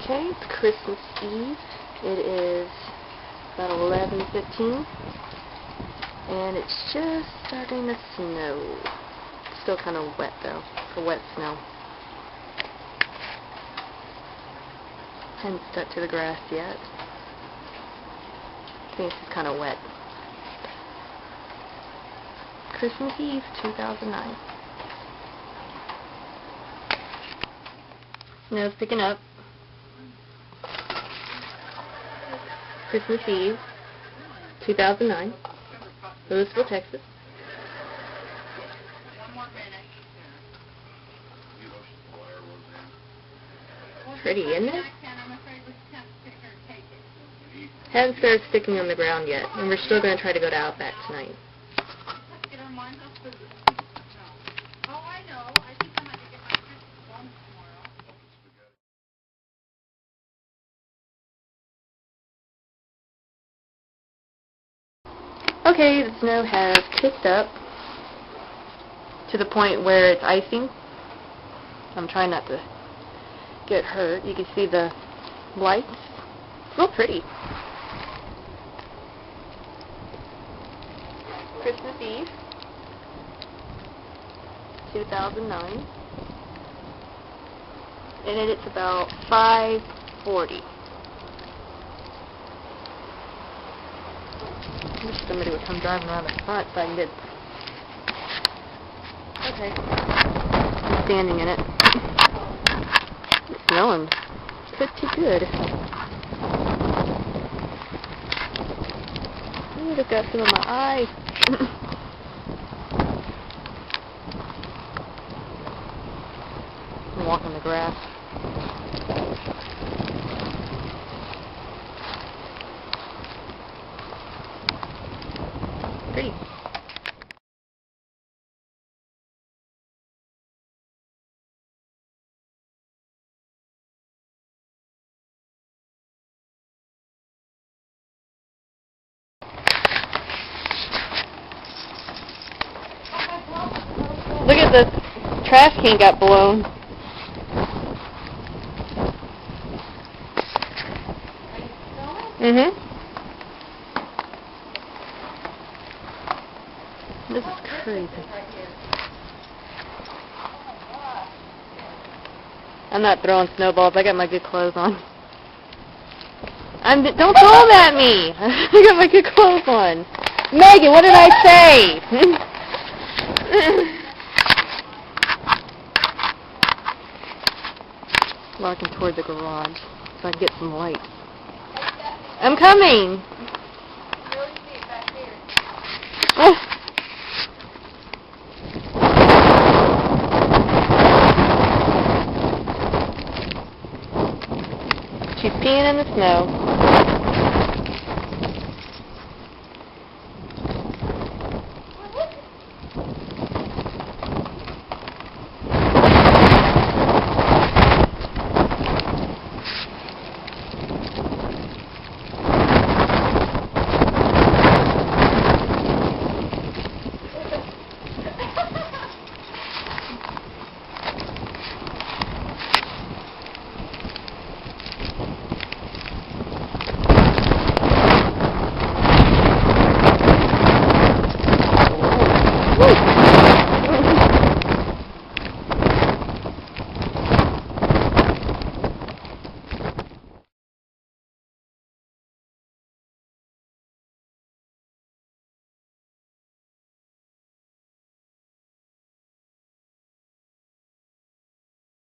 Okay, it's Christmas Eve. It is about 11:15, and it's just starting to snow. It's still kind of wet though, for wet snow. Hadn't stuck to the grass yet. I think it's just kind of wet. Christmas Eve, 2009. Snow's picking up. Christmas Eve, 2009, Louisville, Texas. Pretty, isn't it? Hasn't started sticking on the ground yet, and we're still going to try to go to Outback tonight. Okay, the snow has kicked up to the point where it's icing. I'm trying not to get hurt. You can see the lights. It's real pretty. Christmas Eve, 2009. And it's about 5:40. I wish somebody would come driving around the front so I can get... Okay. I'm standing in it. It's snowing pretty good. Ooh, look got some of my eyes. I'm walking the grass. Pretty. Look at the trash can got blown. This is crazy. I'm not throwing snowballs. I got my good clothes on. Don't throw them at me. I got my good clothes on. Megan, what did I say? Walking toward the garage so I can get some light. I'm coming. She's peeing in the snow.